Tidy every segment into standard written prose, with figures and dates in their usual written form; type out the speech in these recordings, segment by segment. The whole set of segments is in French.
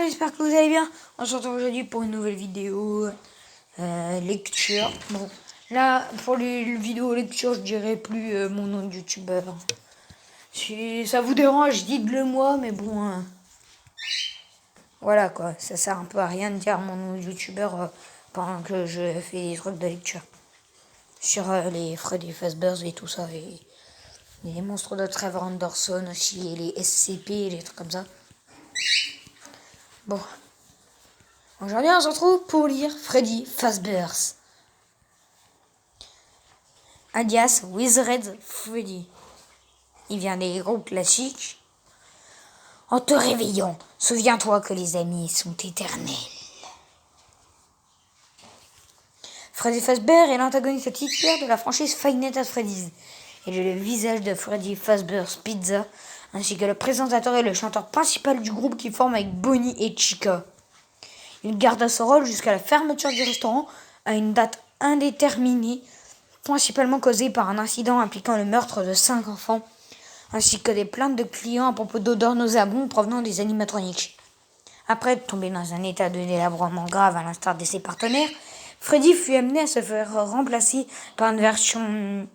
j'espère que vous allez bien. On se retrouve aujourd'hui pour une nouvelle vidéo lecture. Bon, là, pour les vidéos lecture, je dirais plus mon nom de youtubeur. Si ça vous dérange, dites-le moi, mais bon, voilà quoi. Ça sert un peu à rien de dire mon nom de youtubeur pendant que je fais des trucs de lecture. Sur les Freddy Fazbear's et tout ça, et les monstres de Trevor Anderson aussi, et les SCP, et les trucs comme ça. Bon. Aujourd'hui, on se retrouve pour lire Freddy Fazbear's, alias Wizard Freddy. Il vient des groupes classiques. En te réveillant, souviens-toi que les amis sont éternels. Freddy Fazbear est l'antagoniste titulaire de la franchise Five Nights at Freddy's. Il est le visage de Freddy Fazbear's Pizza, ainsi que le présentateur et le chanteur principal du groupe qui forme avec Bonnie et Chica. Il garda ce rôle jusqu'à la fermeture du restaurant à une date indéterminée, principalement causée par un incident impliquant le meurtre de 5 enfants, ainsi que des plaintes de clients à propos d'odeurs nauséabondes provenant des animatroniques. Après tomber dans un état de délabrement grave à l'instar de ses partenaires, Freddy fut amené à se faire remplacer par une version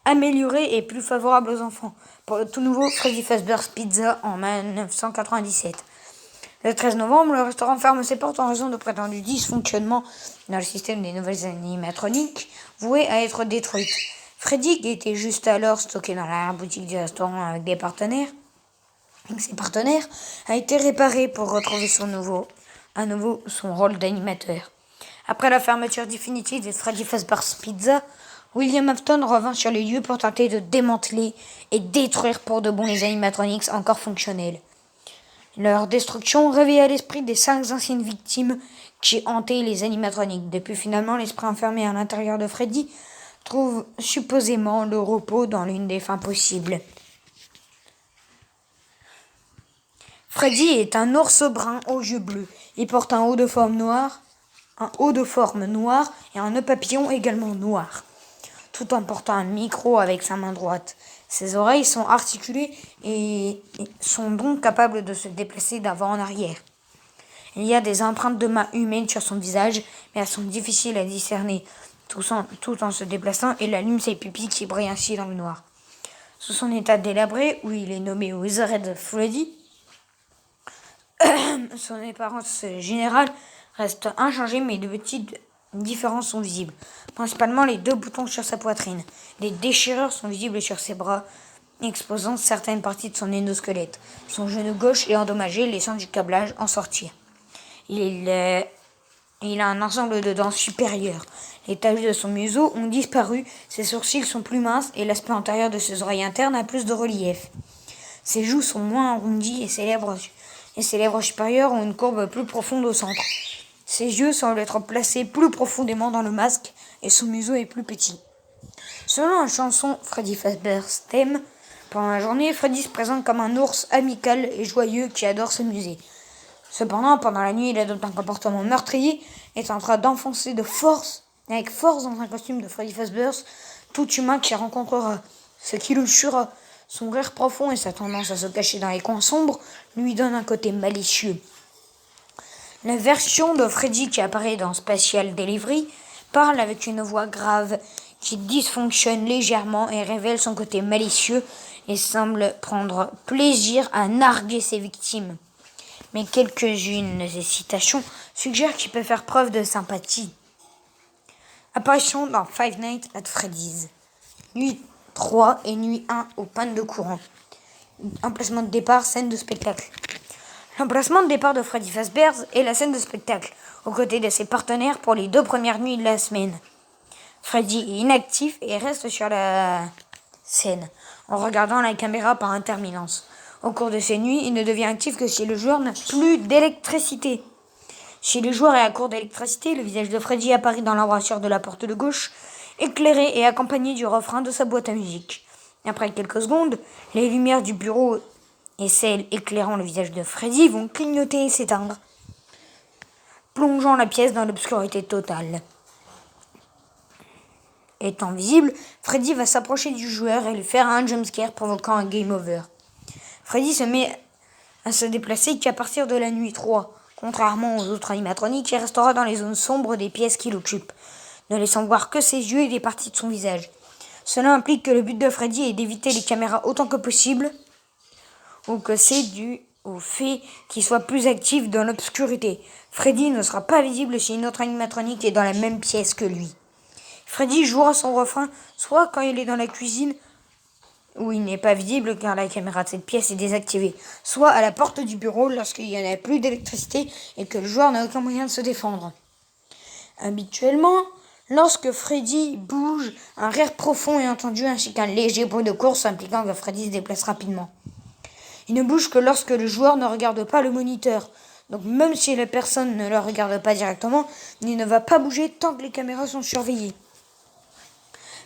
améliorée et plus favorable aux enfants, pour le tout nouveau Freddy Fazbear's Pizza en 1997. Le 13 novembre, le restaurant ferme ses portes en raison de prétendus dysfonctionnements dans le système des nouvelles animatroniques, vouées à être détruites. Freddy, qui était juste alors stocké dans la boutique du restaurant avec ses partenaires, a été réparé pour retrouver à nouveau son rôle d'animateur. Après la fermeture définitive de Freddy Fazbear's Pizza, William Afton revint sur les lieux pour tenter de démanteler et détruire pour de bon les animatronics encore fonctionnels. Leur destruction réveilla l'esprit des 5 anciennes victimes qui hantaient les animatroniques. Depuis finalement, l'esprit enfermé à l'intérieur de Freddy trouve supposément le repos dans l'une des fins possibles. Freddy est un ours brun aux yeux bleus. Il porte un haut de forme noir et un nœud papillon également noir, tout en portant un micro avec sa main droite. Ses oreilles sont articulées et sont donc capables de se déplacer d'avant en arrière. Il y a des empreintes de mains humaines sur son visage, mais elles sont difficiles à discerner, tout en se déplaçant, et il allume ses pupilles qui brillent ainsi dans le noir. Sous son état délabré, où il est nommé Wizard Freddy, son apparence générale reste inchangée, mais de petites différences sont visibles. Principalement les 2 boutons sur sa poitrine. Des déchirures sont visibles sur ses bras, exposant certaines parties de son endosquelette. Son genou gauche est endommagé, laissant du câblage en sortir. Il a un ensemble de dents supérieures. Les taches de son museau ont disparu, ses sourcils sont plus minces et l'aspect antérieur de ses oreilles internes a plus de relief. Ses joues sont moins arrondies et ses lèvres supérieures ont une courbe plus profonde au centre. Ses yeux semblent être placés plus profondément dans le masque et son museau est plus petit. Selon la chanson Freddy Fazbear's Theme, pendant la journée, Freddy se présente comme un ours amical et joyeux qui adore s'amuser. Cependant, pendant la nuit, il adopte un comportement meurtrier et est en train d'enfoncer avec force dans un costume de Freddy Fazbear's tout humain qui rencontrera. Ce qui le tuera. Son rire profond et sa tendance à se cacher dans les coins sombres lui donnent un côté malicieux. La version de Freddy qui apparaît dans Special Delivery parle avec une voix grave qui dysfonctionne légèrement et révèle son côté malicieux et semble prendre plaisir à narguer ses victimes. Mais quelques-unes de ses citations suggèrent qu'il peut faire preuve de sympathie. Apparition dans Five Nights at Freddy's. Nuit 3 et nuit 1 aux pannes de courant. Emplacement de départ, scène de spectacle. L'emplacement de départ de Freddy Fazbear's est la scène de spectacle, aux côtés de ses partenaires pour les 2 premières nuits de la semaine. Freddy est inactif et reste sur la scène, en regardant la caméra par intermittence. Au cours de ces nuits, il ne devient actif que si le joueur n'a plus d'électricité. Si le joueur est à court d'électricité, le visage de Freddy apparaît dans l'embrasure de la porte de gauche, éclairé et accompagné du refrain de sa boîte à musique. Après quelques secondes, les lumières du bureau et celles éclairant le visage de Freddy vont clignoter et s'éteindre, plongeant la pièce dans l'obscurité totale. Étant visible, Freddy va s'approcher du joueur et lui faire un jumpscare provoquant un game over. Freddy se met à se déplacer qu'à partir de la nuit 3, Contrairement aux autres animatroniques, il restera dans les zones sombres des pièces qu'il occupe, ne laissant voir que ses yeux et des parties de son visage. Cela implique que le but de Freddy est d'éviter les caméras autant que possible, ou que c'est dû au fait qu'il soit plus actif dans l'obscurité. Freddy ne sera pas visible si une autre animatronique est dans la même pièce que lui. Freddy jouera son refrain soit quand il est dans la cuisine, où il n'est pas visible car la caméra de cette pièce est désactivée, soit à la porte du bureau lorsqu'il n'y en a plus d'électricité et que le joueur n'a aucun moyen de se défendre. Habituellement, lorsque Freddy bouge, un rire profond est entendu ainsi qu'un léger bruit de course impliquant que Freddy se déplace rapidement. Il ne bouge que lorsque le joueur ne regarde pas le moniteur. Donc même si la personne ne le regarde pas directement, il ne va pas bouger tant que les caméras sont surveillées.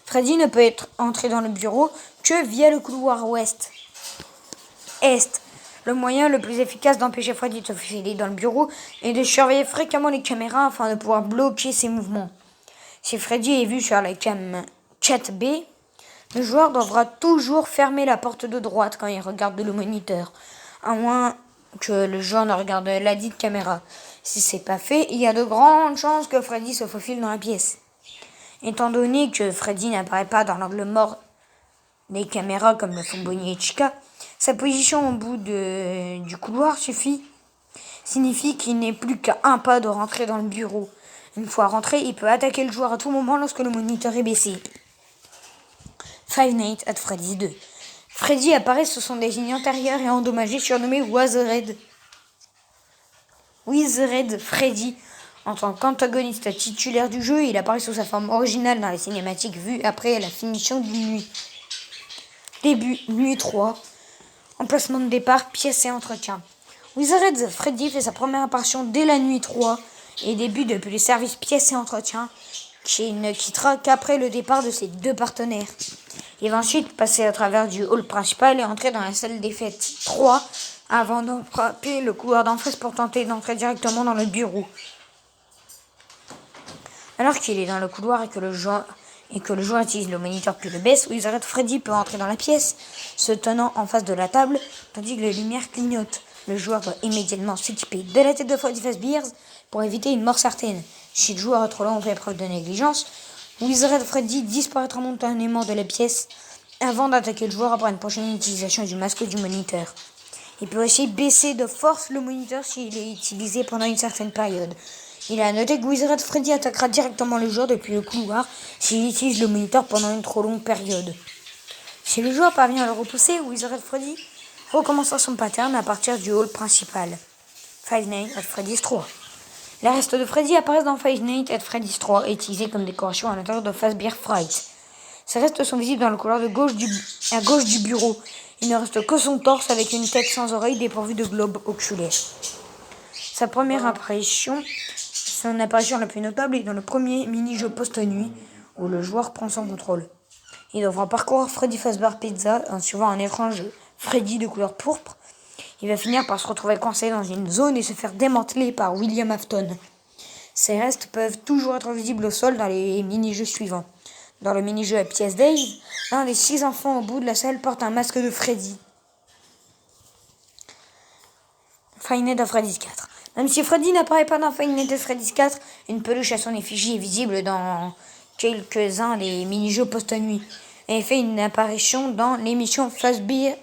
Freddy ne peut être entré dans le bureau que via le couloir est. Le moyen le plus efficace d'empêcher Freddy de se faufiler dans le bureau est de surveiller fréquemment les caméras afin de pouvoir bloquer ses mouvements. Si Freddy est vu sur la cam 4B, le joueur devra toujours fermer la porte de droite quand il regarde le moniteur, à moins que le joueur ne regarde la dite caméra. Si c'est pas fait, il y a de grandes chances que Freddy se faufile dans la pièce. Étant donné que Freddy n'apparaît pas dans l'angle mort des caméras comme le font Bonnie et Chica, sa position au bout du couloir signifie qu'il n'est plus qu'à un pas de rentrer dans le bureau. Une fois rentré, il peut attaquer le joueur à tout moment lorsque le moniteur est baissé. Five Nights at Freddy's 2. Freddy apparaît sous son désigne antérieur et endommagé surnommé Wizard Freddy. En tant qu'antagoniste titulaire du jeu, il apparaît sous sa forme originale dans les cinématiques vues après la finition d'une nuit. Début, nuit 3. Emplacement de départ, pièces et entretien. Wizard Freddy fait sa première apparition dès la nuit 3 et débute depuis les services pièces et entretien qui ne quittera qu'après le départ de ses deux partenaires. Il va ensuite passer à travers du hall principal et entrer dans la salle des fêtes 3 avant d'emprunter le couloir d'en face pour tenter d'entrer directement dans le bureau. Alors qu'il est dans le couloir et que le joueur utilise le moniteur puis le baisse, Wizard Freddy peut entrer dans la pièce, se tenant en face de la table, tandis que les lumières clignotent. Le joueur doit immédiatement s'équiper de la tête de Freddy Fazbear pour éviter une mort certaine. Si le joueur est trop lent ou fait preuve de négligence, Wizard Freddy disparaîtra momentanément de la pièce avant d'attaquer le joueur après une prochaine utilisation du masque du moniteur. Il peut aussi baisser de force le moniteur s'il est utilisé pendant une certaine période. Il a noté que Wizard Freddy attaquera directement le joueur depuis le couloir s'il utilise le moniteur pendant une trop longue période. Si le joueur parvient à le repousser, Wizard Freddy recommencera son pattern à partir du hall principal. Five Nights at Freddy's 3. Les restes de Freddy apparaissent dans Five Nights at Freddy's 3 et utilisés comme décoration à l'intérieur de Fazbear Fright. Ces restes sont visibles dans le couloir à gauche du bureau. Il ne reste que son torse avec une tête sans oreille dépourvue de globe oculaire. Sa première apparition, son apparition la plus notable est dans le premier mini-jeu post-nuit où le joueur prend son contrôle. Il devra parcourir Freddy Fazbear Pizza en suivant un étrange Freddy de couleur pourpre. Il va finir par se retrouver coincé dans une zone et se faire démanteler par William Afton. Ces restes peuvent toujours être visibles au sol dans les mini-jeux suivants. Dans le mini-jeu à pièces Dave, l'un des 6 enfants au bout de la salle porte un masque de Freddy. Five Nights at Freddy's 4. Même si Freddy n'apparaît pas dans Five Nights at Freddy's 4, une peluche à son effigie est visible dans quelques-uns des mini-jeux post-nuit et fait une apparition dans l'émission Fredbear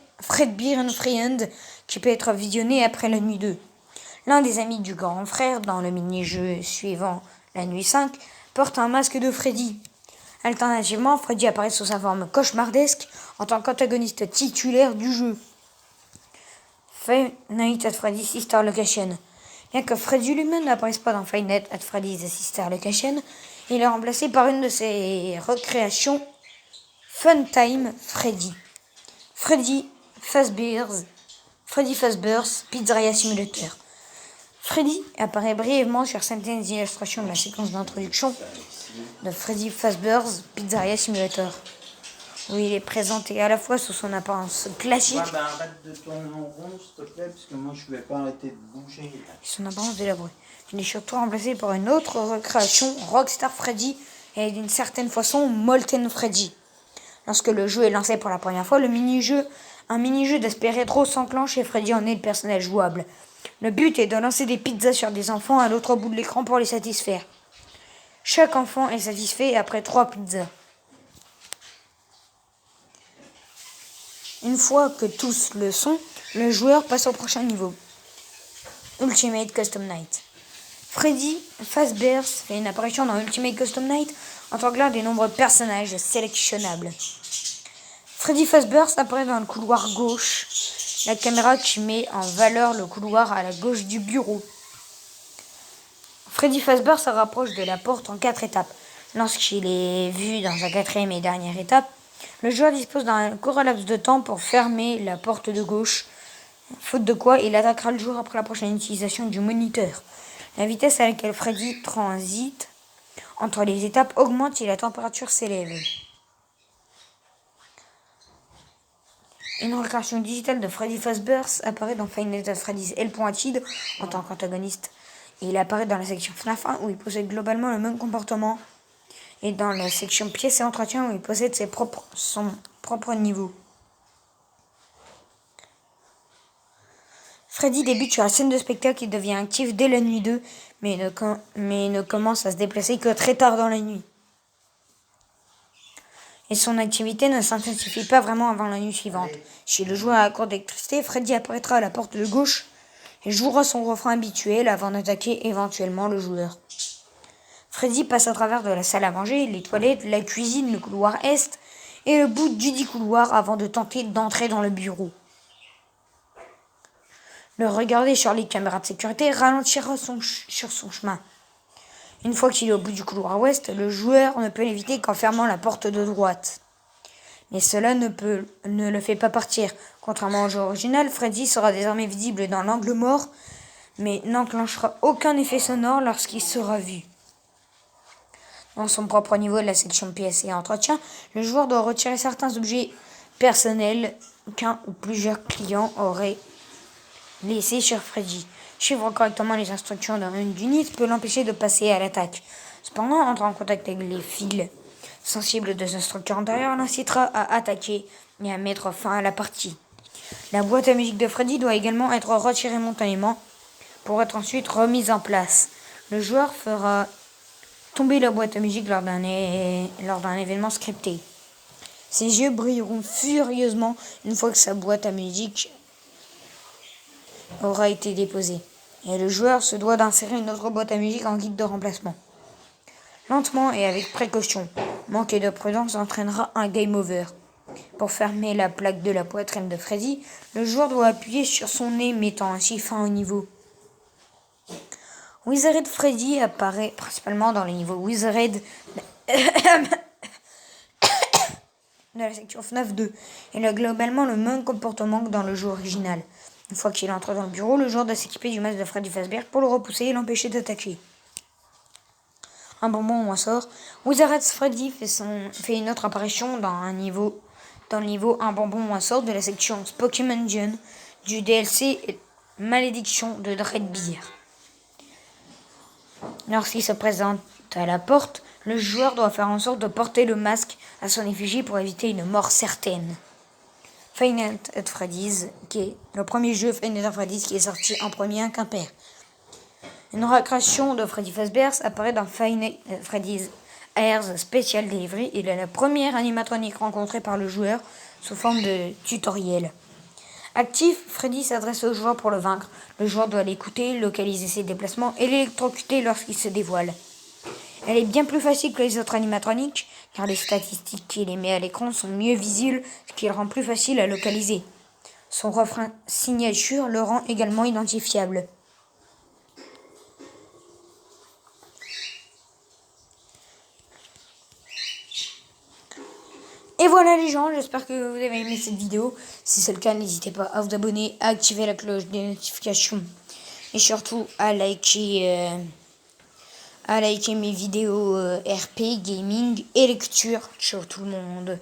and Friend qui peut être visionnée après la nuit 2. L'un des amis du grand frère dans le mini-jeu suivant, la nuit 5, porte un masque de Freddy. Alternativement, Freddy apparaît sous sa forme cauchemardesque en tant qu'antagoniste titulaire du jeu. Five Nights at Freddy's Sister Location. Bien que Freddy lui-même n'apparaisse pas dans Five Nights at Freddy's Sister Location, il est remplacé par une de ses recréations, Funtime Freddy. Freddy Fazbear's Pizzeria Simulator. Freddy apparaît brièvement sur certaines illustrations de la séquence d'introduction de Freddy Fazbear's Pizzeria Simulator, où il est présenté à la fois sous son apparence classique arrête de tourner en rond, s'il te plaît, parce que moi je vais pas arrêter de bouger. et son apparence délabrée. Il est surtout remplacé par une autre recréation, Rockstar Freddy, et d'une certaine façon Molten Freddy. Lorsque le jeu est lancé pour la première fois, un mini-jeu d'aspect rétro s'enclenche et Freddy en est le personnage jouable. Le but est de lancer des pizzas sur des enfants à l'autre bout de l'écran pour les satisfaire. Chaque enfant est satisfait après 3 pizzas. Une fois que tous le sont, le joueur passe au prochain niveau. Ultimate Custom Night. Freddy Fazbear fait une apparition dans Ultimate Custom Night en tant que l'un des nombreux personnages sélectionnables. Freddy Fazbear apparaît dans le couloir gauche, la caméra qui met en valeur le couloir à la gauche du bureau. Freddy Fazbear se rapproche de la porte en 4 étapes. Lorsqu'il est vu dans sa 4e et dernière étape, le joueur dispose d'un court laps de temps pour fermer la porte de gauche, faute de quoi il attaquera le joueur après la prochaine utilisation du moniteur. La vitesse à laquelle Freddy transite entre les étapes augmente si la température s'élève. Une recréation digitale de Freddy Fazbear apparaît dans Five Nights at Freddy's Hellpointed en tant qu'antagoniste. Il apparaît dans la section FNAF 1 où il possède globalement le même comportement et dans la section pièces et entretien où il possède son propre niveau. Freddy débute sur la scène de spectacle et devient actif dès la nuit 2, mais ne commence à se déplacer que très tard dans la nuit. Et son activité ne s'intensifie pas vraiment avant la nuit suivante. Si le joueur a court d'électricité, Freddy apparaîtra à la porte de gauche et jouera son refrain habituel avant d'attaquer éventuellement le joueur. Freddy passe à travers de la salle à manger, les toilettes, la cuisine, le couloir est et le bout du dit couloir avant de tenter d'entrer dans le bureau. Le regarder sur les caméras de sécurité ralentira sur son chemin. Une fois qu'il est au bout du couloir ouest, le joueur ne peut l'éviter qu'en fermant la porte de droite. Mais cela ne le fait pas partir. Contrairement au jeu original, Freddy sera désormais visible dans l'angle mort, mais n'enclenchera aucun effet sonore lorsqu'il sera vu. Dans son propre niveau de la section pièces et entretien, le joueur doit retirer certains objets personnels qu'un ou plusieurs clients auraient laissés sur Freddy. Suivre correctement les instructions d'un unit peut l'empêcher de passer à l'attaque. Cependant, entrer en contact avec les fils sensibles de sa structure antérieure l'incitera à attaquer et à mettre fin à la partie. La boîte à musique de Freddy doit également être retirée momentanément pour être ensuite remise en place. Le joueur fera tomber la boîte à musique lors d'un événement scripté. Ses yeux brilleront furieusement une fois que sa boîte à musique aura été déposée. Et le joueur se doit d'insérer une autre boîte à musique en guide de remplacement. Lentement et avec précaution, manquer de prudence entraînera un game over. Pour fermer la plaque de la poitrine de Freddy, le joueur doit appuyer sur son nez, mettant ainsi fin au niveau. Wizard Freddy apparaît principalement dans les niveaux Wizard de la section FNAF 2. Il a globalement le même comportement que dans le jeu original. Une fois qu'il entre dans le bureau, le joueur doit s'équiper du masque de Freddy Fazbear pour le repousser et l'empêcher d'attaquer. Un bonbon ou un sort. Wizard Freddy fait une autre apparition dans le niveau Un bonbon ou un sort de la section Spooky Mansion du DLC Malédiction de Dreadbeard. Lorsqu'il se présente à la porte, le joueur doit faire en sorte de porter le masque à son effigie pour éviter une mort certaine. Five Nights at Freddy's, qui est le premier jeu Five Nights at Freddy's qui est sorti en premier à Quimper. Une recréation de Freddy Fazbear apparaît dans Five Nights at Freddy's Airs Special Delivery. Il est la première animatronique rencontrée par le joueur sous forme de tutoriel. Actif, Freddy s'adresse au joueur pour le vaincre. Le joueur doit l'écouter, localiser ses déplacements et l'électrocuter lorsqu'il se dévoile. Elle est bien plus facile que les autres animatroniques, car les statistiques qu'il émet à l'écran sont mieux visibles, ce qui le rend plus facile à localiser. Son refrain signature le rend également identifiable. Et voilà les gens, j'espère que vous avez aimé cette vidéo. Si c'est le cas, n'hésitez pas à vous abonner, à activer la cloche des notifications et surtout à liker mes vidéos RP, gaming et lecture. Ciao tout le monde.